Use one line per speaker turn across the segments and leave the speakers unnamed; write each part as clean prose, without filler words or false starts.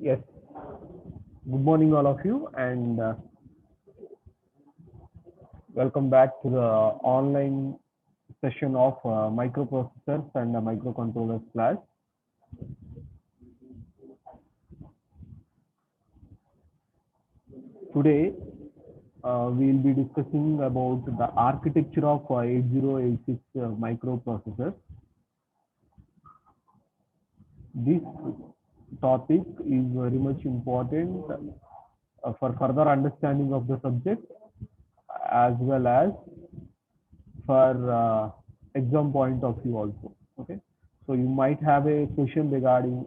Yes, good morning, all of you, and welcome back to the online session of microprocessors and microcontrollers class. Today, we'll be discussing about the architecture of 8086 microprocessors. This topic is very much important for further understanding of the subject as well as for exam point of view also. Okay, so you might have a question regarding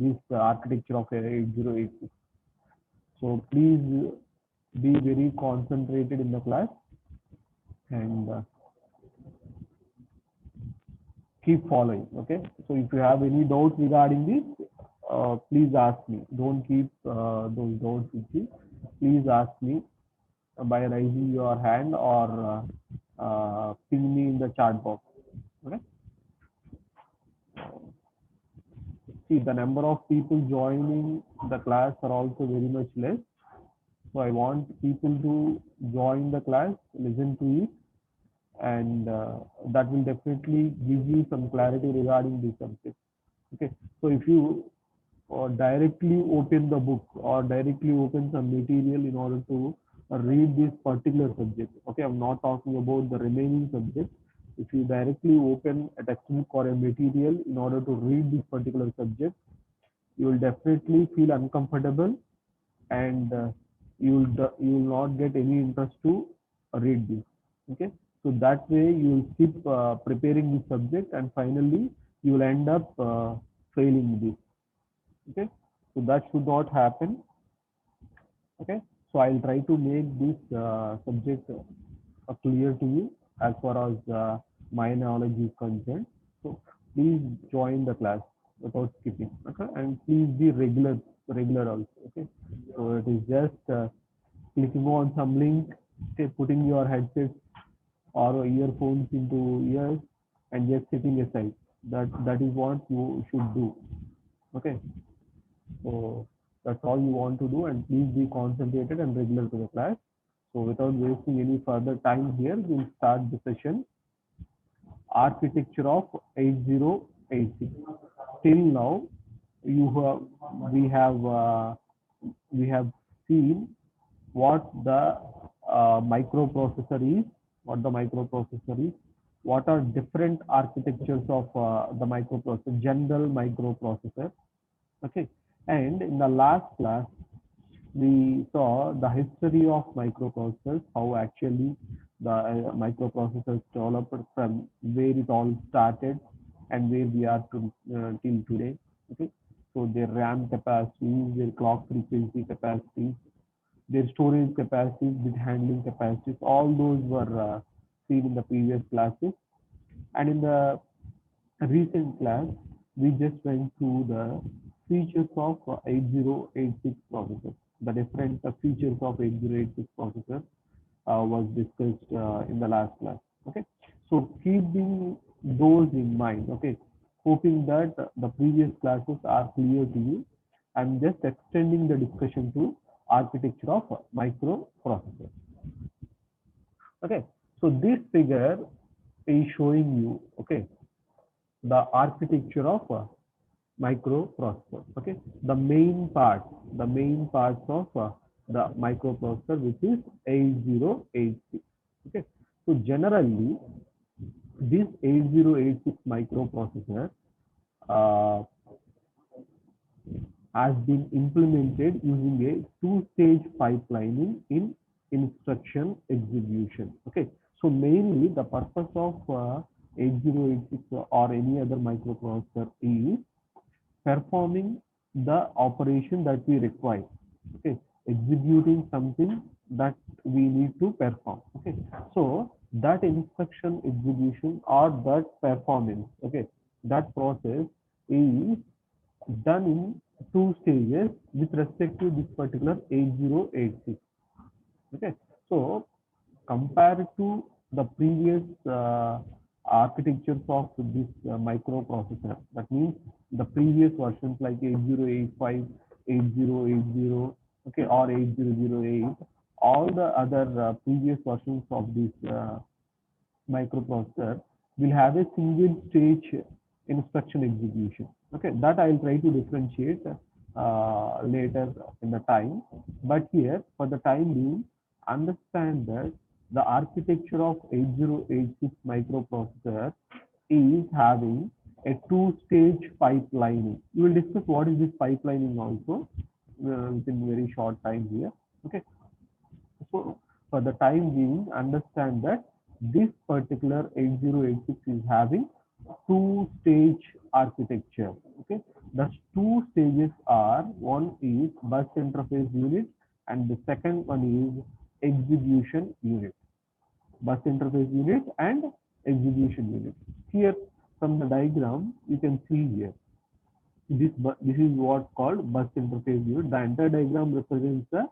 this architecture of 8086. So please be very concentrated in the class and keep following. Okay, so if you have any doubts regarding this, please ask me. Don't keep those doubts with you. Please ask me by raising your hand or ping me in the chat box. Okay. See, the number of people joining the class are also very much less. So I want people to join the class, listen to it, and that will definitely give you some clarity regarding this subject. Okay. So if you directly open the book or directly open some material in order to read this particular subject. Okay, I'm not talking about the remaining subjects. If you directly open a textbook or a material in order to read this particular subject, you will definitely feel uncomfortable and you will not get any interest to read this. Okay, so that way you will keep preparing this subject and finally you will end up failing this. Okay, so that should not happen. Okay, so I'll try to make this subject clear to you as far as my knowledge is concerned. So please join the class without skipping. Okay, and please be regular also. Okay, so it is just clicking on some link, say putting your headsets or earphones into ears and just sitting aside. That is what you should do. Okay, so that's all you want to do, and please be concentrated and regular to the class. So without wasting any further time here, we'll start the session. Architecture of 8086. Till now, you have we have seen what the microprocessor is, what are different architectures of the microprocessor, general microprocessor. Okay, and in the last class, we saw the history of microprocessors, how actually the microprocessors developed from where it all started and where we are till today. Okay, so their RAM capacities, their clock frequency capacities, their storage capacities, bit handling capacities, all those were seen in the previous classes. And in the recent class, we just went through the features of 8086 processor. The different features of 8086 processor was discussed in the last class. Okay, so keeping those in mind. Okay, hoping that the previous classes are clear to you. I'm just extending the discussion to architecture of microprocessor. Okay, so this figure is showing you, okay, the architecture of microprocessor. Okay, the main parts of the microprocessor, which is 8086. Okay, so generally this 8086 microprocessor uh, has been implemented using a two-stage pipelining in instruction execution. Okay, so mainly the purpose of 8086 or any other microprocessor is performing the operation that we require. Okay, executing something that we need to perform. Okay, so that instruction execution or that performance, okay, that process is done in two stages with respect to this particular 8086. Okay, so compared to the previous architectures of this microprocessor, that means the previous versions like 8085 8080, okay, or 8008, all the other previous versions of this microprocessor will have a single stage instruction execution. Okay, that I'll try to differentiate later in the time. But here, for the time being, understand that the architecture of 8086 microprocessor is having a two-stage pipelining. We will discuss what is this pipelining also within very short time here. Okay, so for the time being, understand that this particular 8086 is having two-stage architecture. Okay, the two stages are, one is bus interface unit and the second one is execution unit. Bus interface unit and execution unit. Here from the diagram, you can see here. This is what called bus interface unit. The entire diagram represents the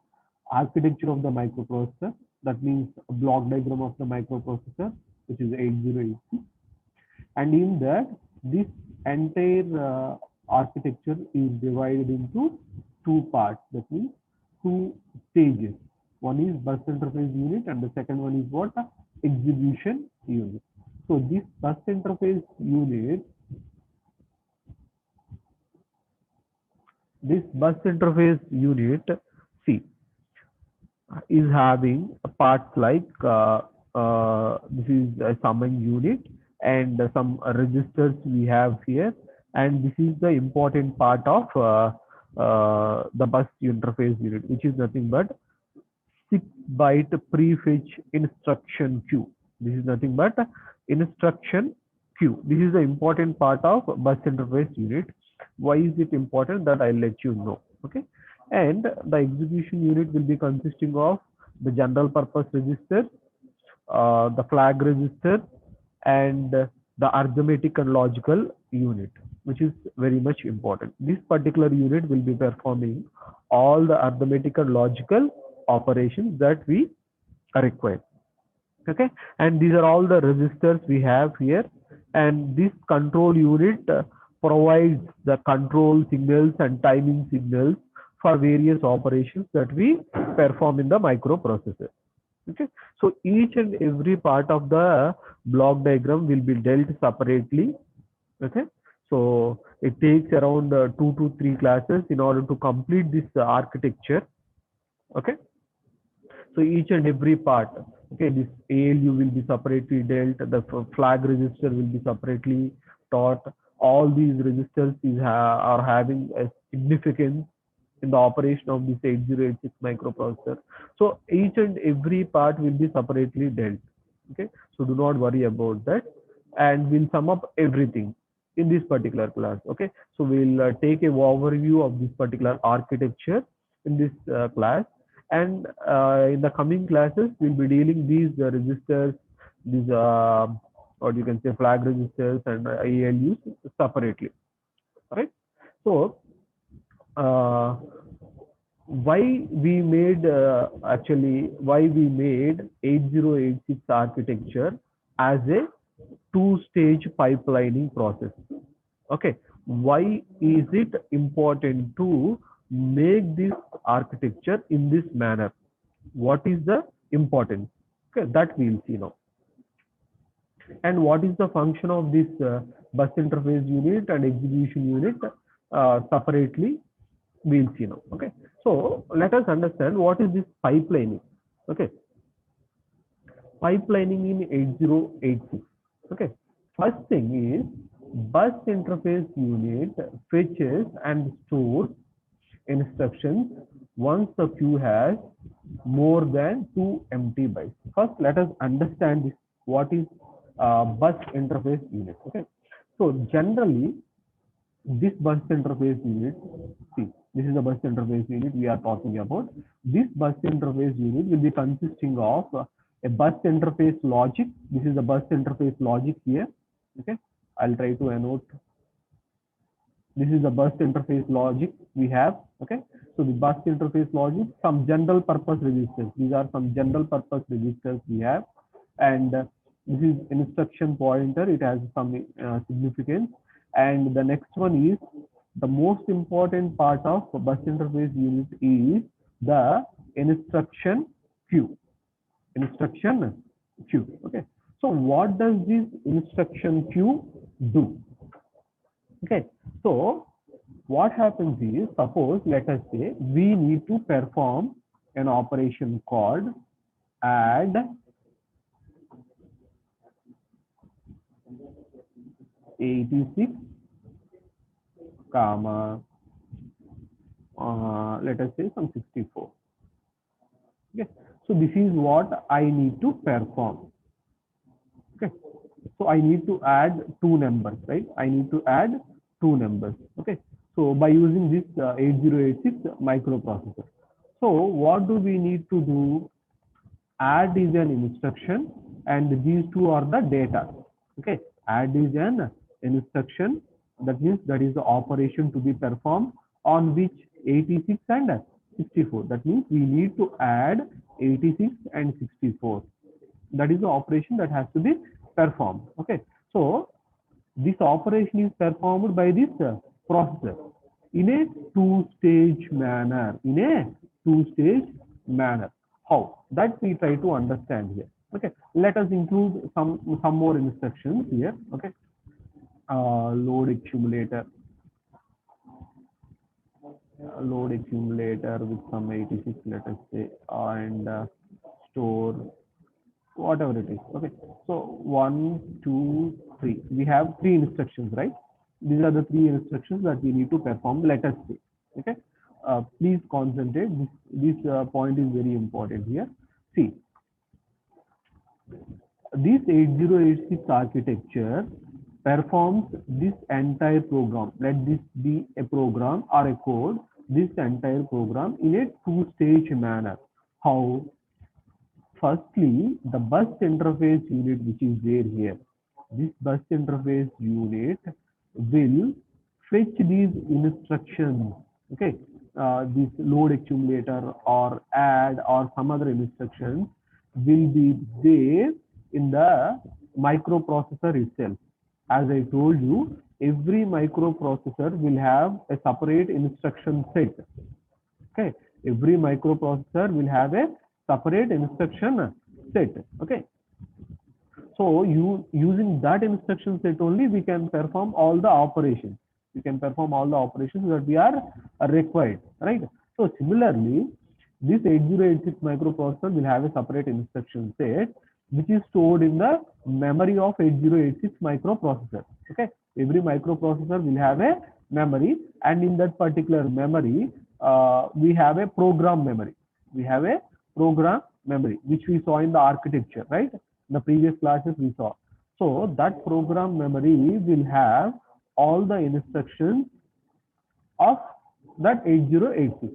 architecture of the microprocessor. That means a block diagram of the microprocessor, which is 8086. And in that, this entire architecture is divided into two parts. That means two stages. One is bus interface unit and the second one is what? Execution unit. So this bus interface unit, see, is having parts like this is a summon unit and some registers we have here, and this is the important part of the bus interface unit, which is nothing but 6-byte prefetch instruction queue. This is nothing but instruction queue. This is the important part of bus interface unit. Why is it important? That I'll let you know. Okay, and the execution unit will be consisting of the general purpose register, the flag register, and the arithmetic and logical unit, which is very much important. This particular unit will be performing all the arithmetic and logical operations that we require. Okay, and these are all the registers we have here, and this control unit provides the control signals and timing signals for various operations that we perform in the microprocessor. Okay, so each and every part of the block diagram will be dealt separately. Okay, so it takes around 2 to 3 classes in order to complete this architecture. Okay, so each and every part, okay, this ALU will be separately dealt, the flag register will be separately taught. All these registers are having a significance in the operation of this 8086 microprocessor. So each and every part will be separately dealt. Okay, so do not worry about that, and we'll sum up everything in this particular class. Okay, so we'll take a overview of this particular architecture in this class, and in the coming classes we'll be dealing these registers, these or you can say flag registers and ALUs separately. Right, so why we made why we made 8086 architecture as a two-stage pipelining process. Okay, why is it important to make this architecture in this manner? What is the importance? Okay, that we'll see now. And what is the function of this bus interface unit and execution unit separately? We'll see now. Okay, so let us understand what is this pipelining. Okay, pipelining in 8086. Okay, first thing is bus interface unit fetches and stores instructions once the queue has more than 2 empty bytes. First, let us understand this. What is bus interface unit? Okay, so generally this bus interface unit, see, this is the bus interface unit we are talking about. This bus interface unit will be consisting of a bus interface logic. This is the bus interface logic here. Okay, I'll try to annote. This is the bus interface logic we have. Okay, so the bus interface logic, some general purpose registers. These are some general purpose registers we have, and this is instruction pointer. It has some significance. And the next one is The most important part of bus interface unit is the instruction queue. Instruction queue. Okay. So what does this instruction queue do? Okay. So what happens is, suppose, let us say we need to perform an operation called add 86 comma let us say some 64. Okay, so this is what I need to perform. Okay, so I need to add two numbers, right? I need to add two numbers. Okay, so by using this 8086 microprocessor. So what do we need to do? Add is an instruction and these two are the data. Okay, add is an instruction, that means that is the operation to be performed on which 86 and 64. That means we need to add 86 and 64. That is the operation that has to be performed. Okay, so this operation is performed by this processor in a two-stage manner. In a two-stage manner. How? That we try to understand here. Okay, let us include some more instructions here. Okay, load accumulator with some 86, let us say, and store whatever it is. Okay, so 1 2 3, we have three instructions, right? These are the three instructions that we need to perform, let us say. Okay, please concentrate, this point is very important here. See, this 8086 architecture performs this entire program. Let this be a program or a code, this entire program in a two-stage manner. How? Firstly, the bus interface unit which is there here, this bus interface unit will fetch these instructions. Okay, this load accumulator or add or some other instructions will be there in the microprocessor itself. As I told you, every microprocessor will have a separate instruction set. Okay, every microprocessor will have a separate instruction set. Okay, so using that instruction set only we can perform all the operations. We can perform all the operations that we are required, right? So similarly, this 8086 microprocessor will have a separate instruction set which is stored in the memory of 8086 microprocessor. Okay, every microprocessor will have a memory, and in that particular memory we have a program memory. We have a program memory which we saw in the architecture, right? In the previous classes we saw. So that program memory will have all the instructions of that 8086.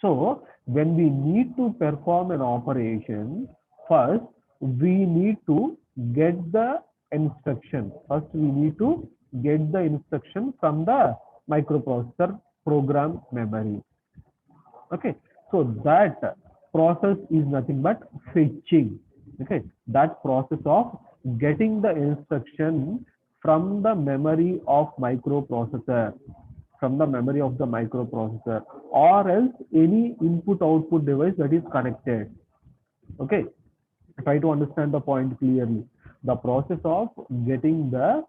So when we need to perform an operation, first we need to get the instruction. First we need to get the instruction from the microprocessor program memory. Okay, so that process is nothing but fetching. Okay, that process of getting the instruction from the memory of microprocessor, from the memory of the microprocessor, or else any input output device that is connected. Okay, try to understand the point clearly. The process of getting the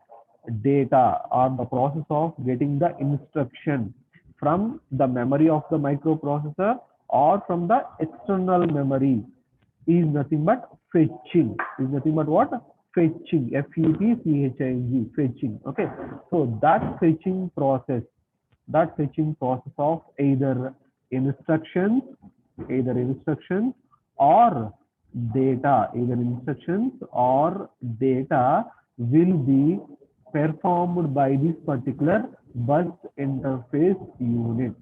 data or the process of getting the instruction from the memory of the microprocessor or from the external memory is nothing but fetching. Is nothing but what? Fetching. F-E-T-C-H-I-N-G. Fetching. Okay, so that fetching process of either instructions or data, either instructions or data will be performed by this particular bus interface unit.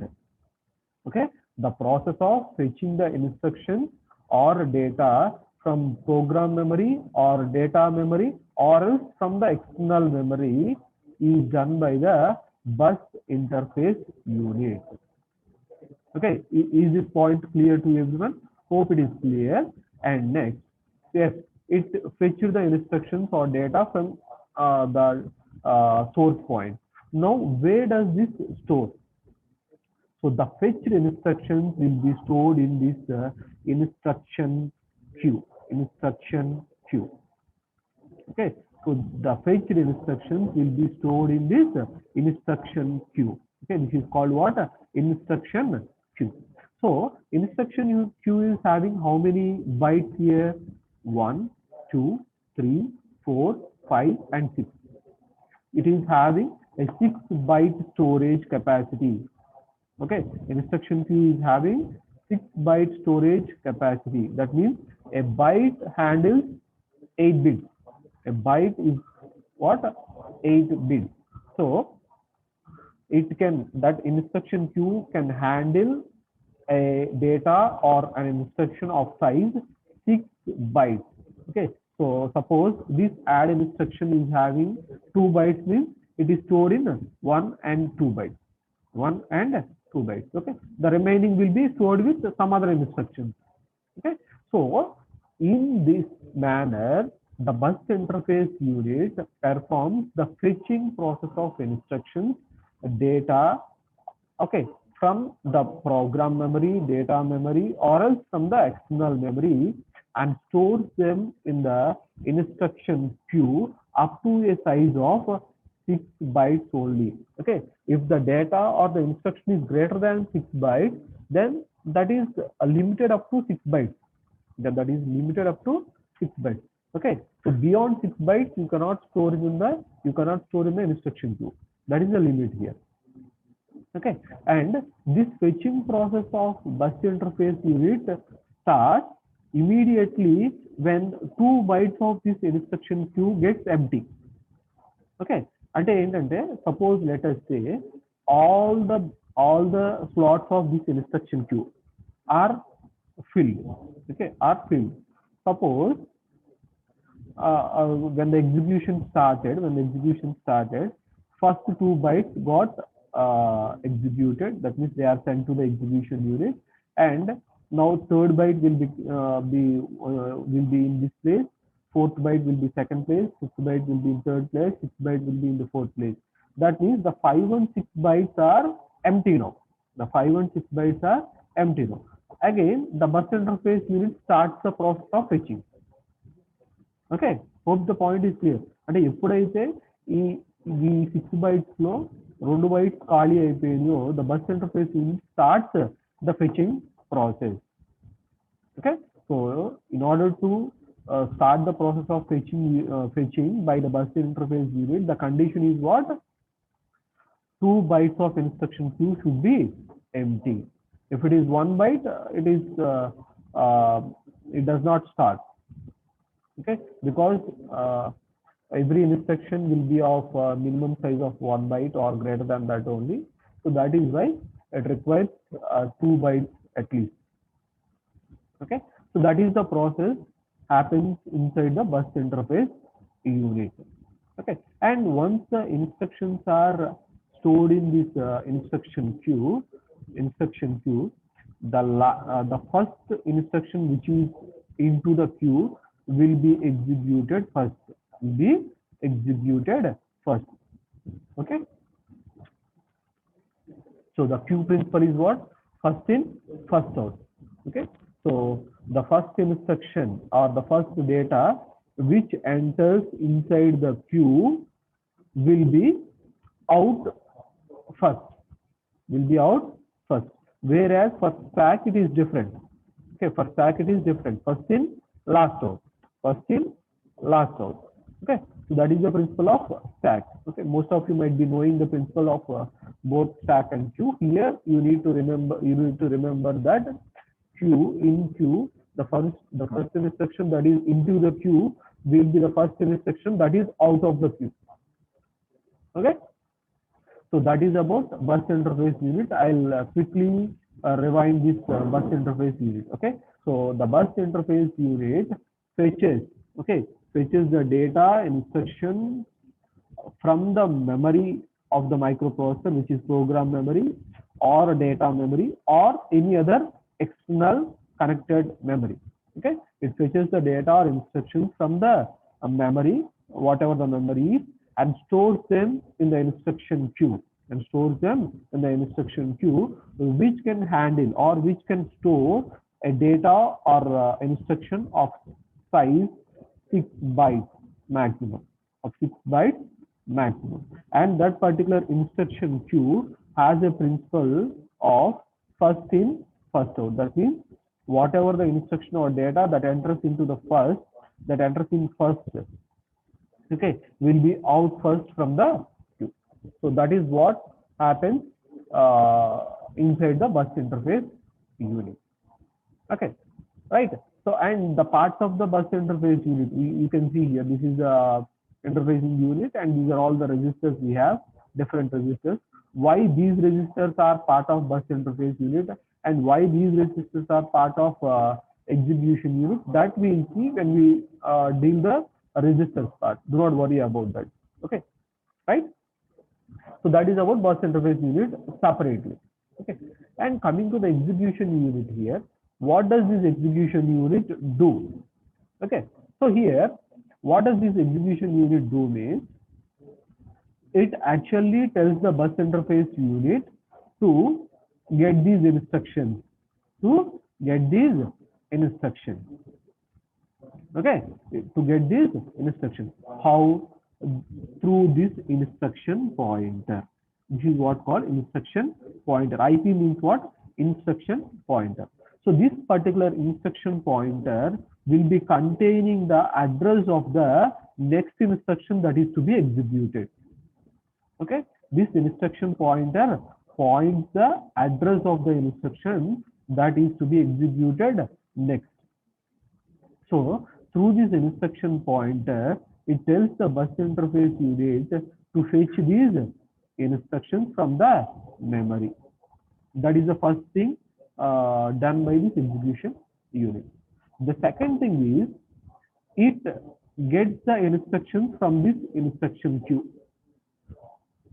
Okay, the process of fetching the instructions or data from program memory or data memory or else from the external memory is done by the bus interface unit. Okay, is this point clear to everyone? Hope it is clear. And next, yes, it fetches the instructions or data from the source point. Now, where does this store? So the fetched instructions will be stored in this instruction queue. Instruction queue. Okay. So the fetched instructions will be stored in this instruction queue. Okay. This is called what? Instruction queue. So instruction queue is having how many bytes here? 1, 2, 3, 4, 5, and 6. It is having a 6-byte storage capacity. Okay, instruction queue is having 6-byte storage capacity. That means a byte handles 8 bits. A byte is what? 8 bits. So it can, that instruction queue can handle a data or an instruction of size 6 bytes. Okay, so suppose this add instruction is having 2 bytes, means it is stored in 1 and 2 bytes. 1 and 2 bytes. Okay, the remaining will be stored with some other instructions. Okay, so in this manner, the bus interface unit performs the fetching process of instructions, data, okay, from the program memory, data memory, or else from the external memory, and stores them in the instruction queue up to a size of 6 bytes only. Okay, if the data or the instruction is greater than 6 bytes, then that is limited up to 6 bytes. That is limited up to 6 bytes. Okay, so beyond 6 bytes you cannot store in the instruction queue. That is the limit here. Okay, and this fetching process of bus interface unit starts immediately when 2 bytes of this instruction queue gets empty. Okay, అంటే ఏంటంటే suppose let us say all the slots of this instruction queue are filled. Okay, are filled. Suppose when the execution started, first 2 bytes got executed. That means they are sent to the execution unit, and now third byte will be in this place. Fourth byte will be second place. Fifth byte will be in third place. Sixth byte will be in the fourth place. That means the 5 and 6 bytes are empty now. The 5 and 6 bytes are empty now. Again, the bus interface unit starts the process of fetching. Okay, hope the point is clear. అంటే ఎప్పుడైతే ఈ ఈ 6 bytes లో 2 bytes ఖాళీ అయిపోయిందో, the bus interface unit starts the fetching process. Okay, so in order to start the process of fetching by the bus interface unit, the condition is what? 2 bytes of instruction queue should be empty. If it is 1 byte, it does not start. Okay, because every instruction will be of minimum size of 1 byte or greater than that only. So that is why it requires 2 bytes at least. Okay, so that is the process happens inside the bus interface unit. Okay, and once the instructions are stored in this instruction queue, the first instruction which is into the queue will be executed first. Okay, so the queue principle is what? First in, first out. Okay, so the first instruction or the first data which enters inside the queue will be out first. Whereas for stack it is different. Okay, for stack it is different. First in, last out. Okay, so that is the principle of stack. Okay, most of you might be knowing the principle of both stack and queue. Here you need to remember that queue, the first instruction that is into the queue will be the first instruction that is out of the queue. Okay, so that is about bus interface unit. I'll quickly rewind this bus interface unit. Okay, so the bus interface unit fetches the data instruction from the memory of the microprocessor, which is program memory or data memory or any other external connected memory. Okay, it fetches the data or instructions from the memory, whatever the memory is, and stores them in the instruction queue, which can handle or which can store a data or instruction of size 6 bytes maximum, and that particular instruction queue has a principle of first in first out. That means whatever the instruction or data that enters into the first, that enters in first, okay, will be out first from the queue. So that is what happens inside the bus interface unit. Okay, right. So, and the parts of the bus interface unit, you can see here, this is the interfacing unit, and these are all the registers we have, different registers. Why these registers are part of bus interface unit, and why these registers are part of execution unit, that we will see when we deal the registers part. Do not worry about that. Okay, right? So that is about bus interface unit separately. Okay, and coming to the execution unit here, what does this execution unit do? Okay, so here, what does this execution unit do means, it actually tells the bus interface unit to get these instructions, okay, to get these instructions. How? Through this instruction pointer. This is what called instruction pointer. IP means what? Instruction pointer. So this particular instruction pointer will be containing the address of the next instruction that is to be executed. Okay, this instruction pointer points the address of the instruction that is to be executed next. So through this instruction pointer, it tells the bus interface unit to fetch these instructions from the memory. That is the first thing done by this execution unit. The second thing is, it gets the instructions from this instruction queue.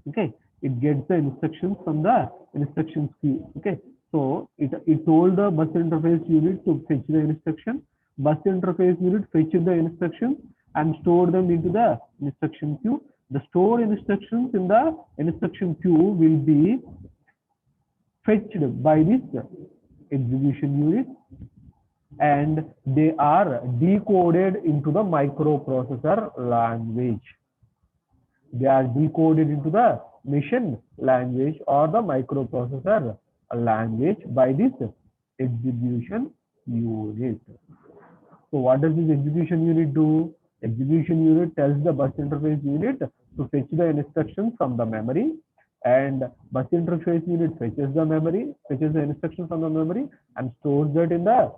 Okay, it gets the instructions from the instruction queue. Okay, so it told the bus interface unit to fetch the instruction. Bus interface unit fetches the instructions and store them into the instruction queue. The stored instructions in the instruction queue will be fetched by this execution unit, and they are decoded into the microprocessor language. They are decoded into the machine language or the microprocessor language by this execution unit. So what does this execution unit do? Execution unit tells the bus interface unit to fetch the instructions from the memory, and bus interface unit fetches the instruction from the memory and stores that in the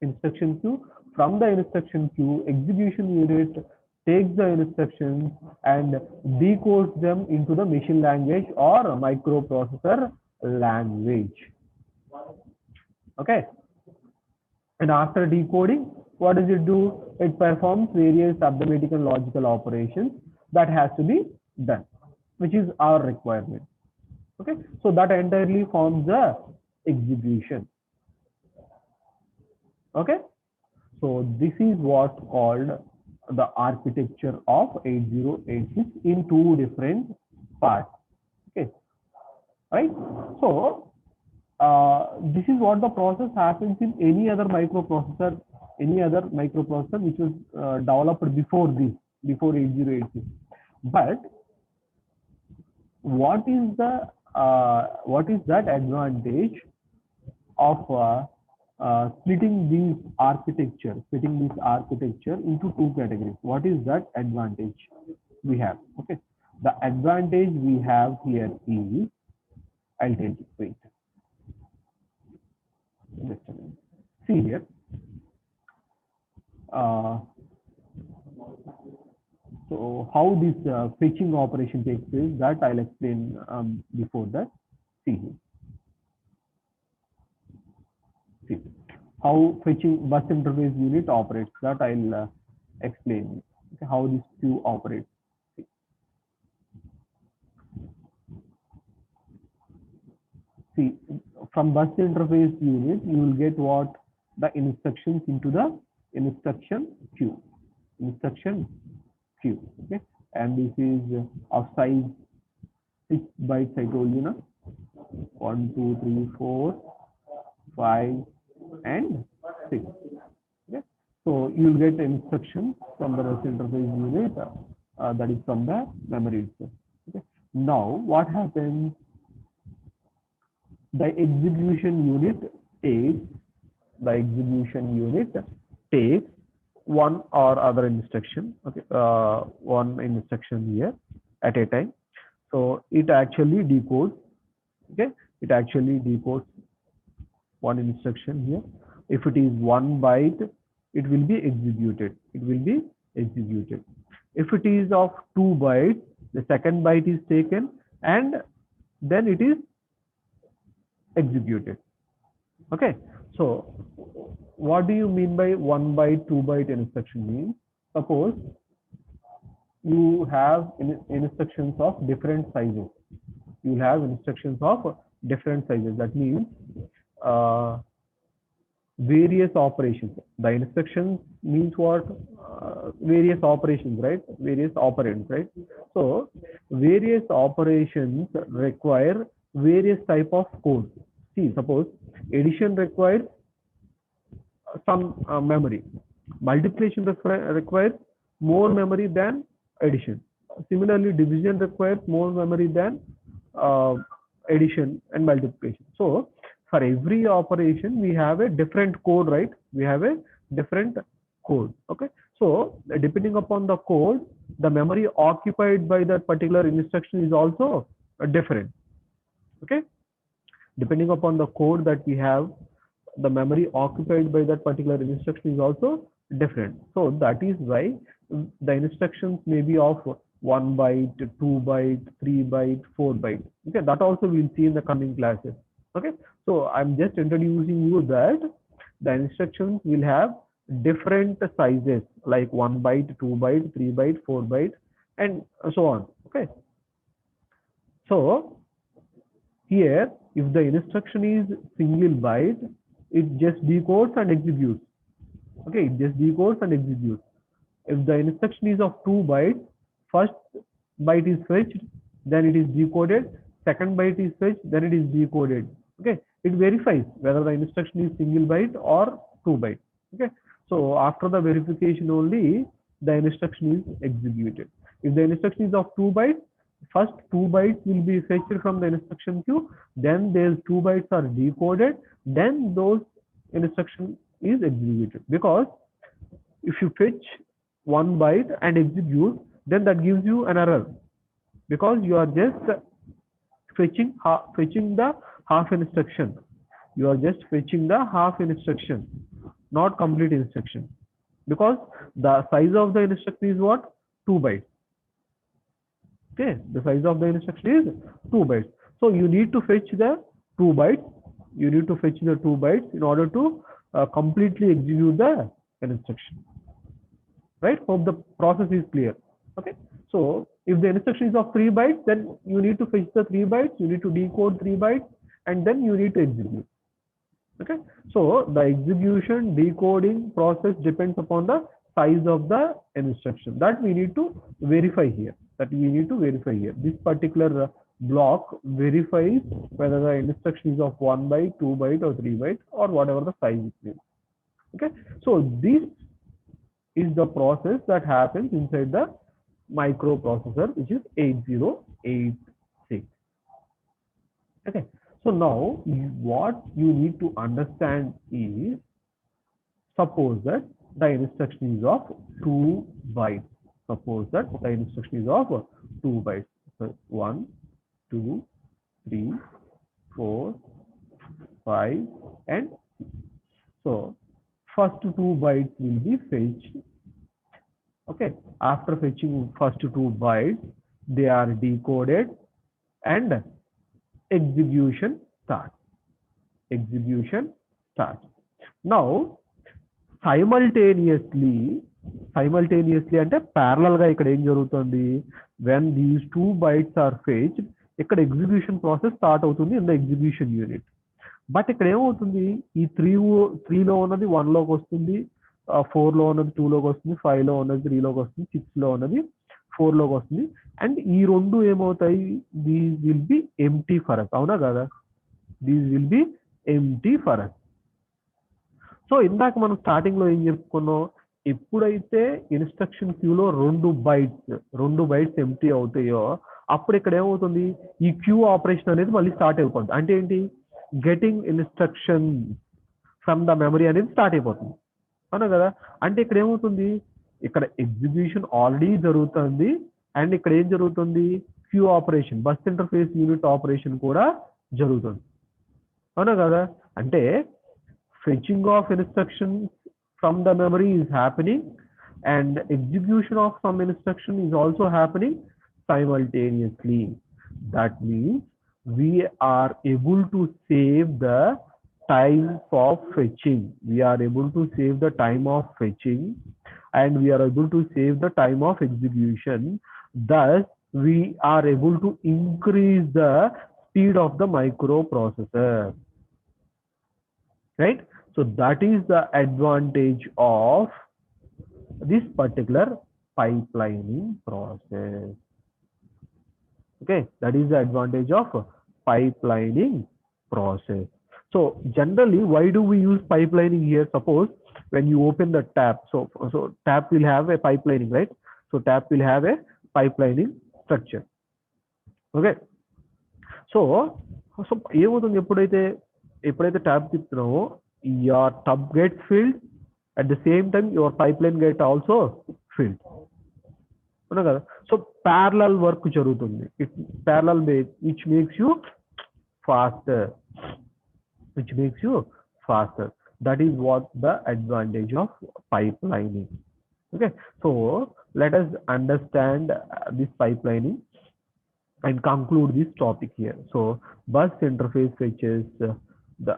instruction queue. From the instruction queue, execution unit takes the instructions and decodes them into the machine language or microprocessor language. Okay, and after decoding, what does it do? It performs various arithmetic and logical operations that has to be done, which is our requirement. Okay, so that entirely forms the execution. Okay, so this is what's called the architecture of 8086 in two different parts. Okay, right? So this is what the process happens in any other microprocessor which was developed before 8086. But what is that advantage of splitting this architecture into two categories? What is that advantage we have? Okay, the advantage we have here is, I'll tell you, wait. Just a minute. See here. So how this fetching operation takes place, that I'll explain before that. See here. See how fetching bus interface unit operates, that I'll explain. Okay, how this queue operates. See, from bus interface unit, you will get what? The instructions into the instruction queue. Okay, and this is of size 6 bytes. I told you, na 1, 2, 3, 4, 5, and 6. Okay, so you'll get instruction from the REST interface unit, that is from the memory itself. Okay, now what happens? The execution unit takes one or other instruction, okay, one instruction here at a time. So it actually decodes, okay, it actually decodes one instruction here. If it is 1 byte, it will be executed. If it is of 2 bytes, the second byte is taken and then it is executed. Okay, so what do you mean by 1 byte, 2 byte instruction means? Suppose you have instructions of different sizes. You will have instructions of different sizes. That means various operations. The instructions means what? Various operations, right? Various operands, right? So various operations require various type of code. See, suppose addition requires some memory. Multiplication requires more memory than addition. Similarly, division requires more memory than addition and multiplication. So for every operation, we have a different code, right? We have a different code. Okay. So depending upon the code, the memory occupied by that particular instruction is also different. Okay. Depending upon the code that we have, the memory occupied by that particular instruction is also different. So that is why the instructions may be of 1 byte, 2 byte, 3 byte, 4 byte. Okay, that also we'll see in the coming classes. Okay, so I'm just introducing you that the instructions will have different sizes like 1 byte, 2 byte, 3 byte, 4 byte, and so on. Okay, so here if the instruction is single byte, it just decodes and executes. Okay, it just decodes and executes. If the instruction is of 2 bytes, first byte is fetched, then it is decoded, second byte is fetched, then it is decoded. Okay, it verifies whether the instruction is single byte or 2 byte. Okay, so after the verification only the instruction is executed. If the instruction is of 2 bytes, first 2 bytes will be fetched from the instruction queue, then those 2 bytes are decoded, then those instruction is executed. Because if you fetch 1 byte and execute, then that gives you an error, because you are just fetching the half instruction. You are just fetching the half instruction, not complete instruction, because the size of the instruction is what? 2 bytes. Okay, the size of the instruction is 2 bytes. So you need to fetch the 2 bytes. You need to fetch the 2 bytes in order to completely execute the instruction. Right? Hope the process is clear. Okay. So if the instruction is of 3 bytes, then you need to fetch the 3 bytes. You need to decode 3 bytes, and then you need to execute. Okay. So the execution decoding process depends upon the size of the instruction. That we need to verify here. This particular block verifies whether the instruction is of 1 byte, 2 byte, or 3 byte, or whatever the size is. Okay, so this is the process that happens inside the microprocessor, which is 8086. Okay, so now what you need to understand is, suppose that the instruction is of 2 bytes. Suppose that the instruction is of 2 bytes. So 1, 2, 3, 4, 5, and 6. So first 2 bytes will be fetched. Okay, after fetching first 2 bytes, they are decoded and execution starts. Now simultaneously అంటే parallel గా ఇక్కడ ఏం జరుగుతుంది? When these 2 bytes are fetched, ఇక్కడ execution process start అవుతుంది in the execution unit. But ఇక్కడ ఏమవుతుంది? ఈ 3 లో ఉన్నది 1 లోకి వస్తుంది, 4 లో ఉన్నది 2 లోకి వస్తుంది, 5 లో ఉన్నది 3 లోకి వస్తుంది, 6 లో ఉన్నది 4 లోకి వస్తుంది. అండ్ ఈ రెండు ఏమవుతాయి, these will be empty for us, అవునా కదా, these will be empty for us. So ఇందాక మనం స్టార్టింగ్ లో ఏం చెప్పుకున్నాం, ఎప్పుడైతే ఇన్స్ట్రక్షన్ క్యూలో రెండు బైట్స్ ఎంప్టీ అవుతాయో అప్పుడు ఇక్కడ ఏమవుతుంది, ఈ క్యూ ఆపరేషన్ అనేది మళ్ళీ స్టార్ట్ అయిపోతుంది. అంటే ఏంటి, getting instruction from the memory అనేది స్టార్ట్ అయిపోతుంది, అవునా కదా. అంటే ఇక్కడ ఏమవుతుంది, ఇక్కడ ఎగ్జిక్యూషన్ ఆల్రెడీ జరుగుతుంది అండ్ ఇక్కడ ఏం జరుగుతుంది, queue operation, bus interface unit operation కూడా జరుగుతుంది, అవునా కదా. అంటే fetching of instructions from the memory is happening and execution of some instruction is also happening simultaneously. That means we are able to save the time of fetching. We are able to save the time of fetching and we are able to save the time of execution. Thus, we are able to increase the speed of the microprocessor. Right? So that is the advantage of this particular pipelining process. Okay, that is the advantage of pipelining process. So generally, why do we use pipelining here? Suppose when you open the tab, so tab will have a pipelining, right? So tab will have a pipelining structure. Okay, so ఏమవుతుంది, ఎప్పుడైతే tab తిప్పుతున్నామో your tub gets filled, at the same time your pipeline get also filled, అవునా కదా. So parallel work జరుగుతుంది, it parallel which makes you faster. That is what the advantage of pipelining. Okay, so let us understand this pipelining and conclude this topic here. So bus interface fetches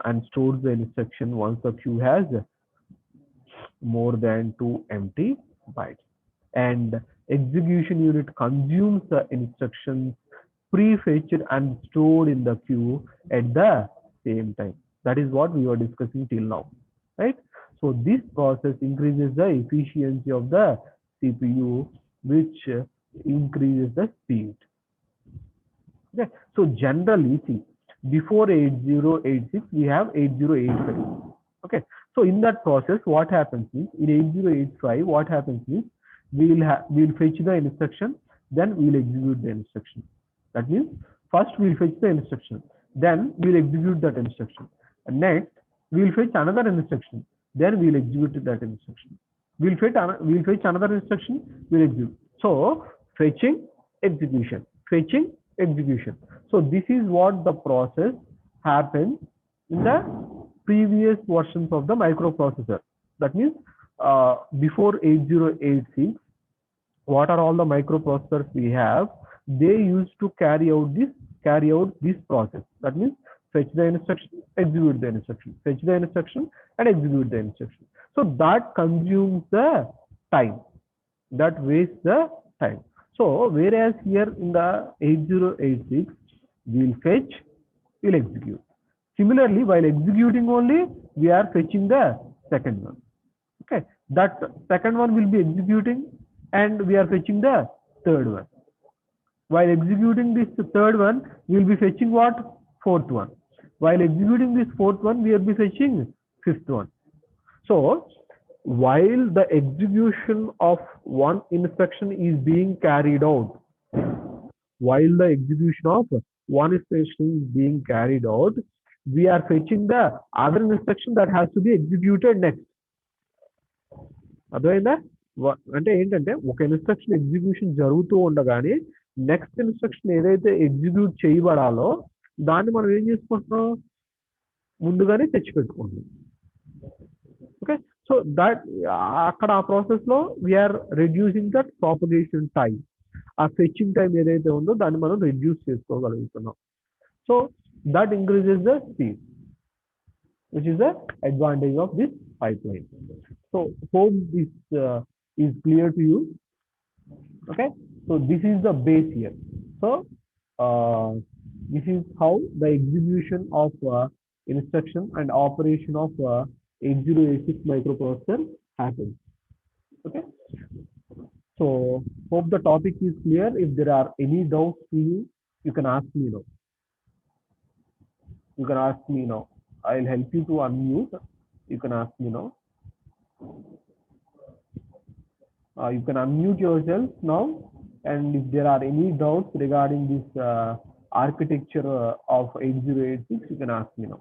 and stores the instruction once the queue has more than 2 empty bytes, and execution unit consumes the instructions pre-fetched and stored in the queue at the same time. That is what we were discussing till now, right? So this process increases the efficiency of the CPU, which increases the speed. Okay, so generally, see, before 8086 we have 8085. Okay, so in that process what happens is, in 8085 what happens is, we'll fetch the instruction, then we'll execute the instruction. That means first we'll fetch the instruction, then we'll execute that instruction, and next we'll fetch another instruction, then we'll execute that instruction. We'll fetch another instruction, we'll execute. So fetching, execution, fetching, execution. So this is what the process happens in the previous versions of the microprocessor. That means before 8086, what are all the microprocessors we have, they used to carry out this process. That means fetch the instruction, execute the instruction, fetch the instruction and execute the instruction. So that consumes the time, that wastes the time. So whereas here in the 8086, we'll fetch, we'll execute. Similarly, while executing only, we are fetching the second one. Okay, that second one will be executing and we are fetching the third one. While executing this third one, we will be fetching what? Fourth one. While executing this fourth one, we will be fetching fifth one. So while the execution of one instruction is being carried out, we are fetching the other instruction that has to be executed next. అర్థమైందా? అంటే ఏంటంటే ఒక instruction execution జరుగుతూ ఉండగానే next instruction ఏదైతే execute చేయబడాలో దాన్ని మనం ఏం చేసుకుంటున్నాం, ముందుగానే తెచ్చిపెట్టుకుంటున్నాం. ఓకే, సో దట్ అక్కడ ఆ ప్రాసెస్ లో we are reducing that propagation time. ఆ ఫెచ్చింగ్ టైం ఏదైతే ఉందో దాన్ని మనం రెడ్యూస్ చేసుకోగలుగుతున్నాం. So that increases the speed, which is the advantage of this pipeline. So hope this is clear to you. Okay, so this is the base here. So this is how the execution of instruction and operation of 8086 microprocessor happens. Okay, so So hope the topic is clear. If there are any doubts to you, you can ask me now. You can ask me now. I'll help you to unmute. You can ask me now. You can unmute yourself now. And if there are any doubts regarding this architecture of 8086, you can ask me now.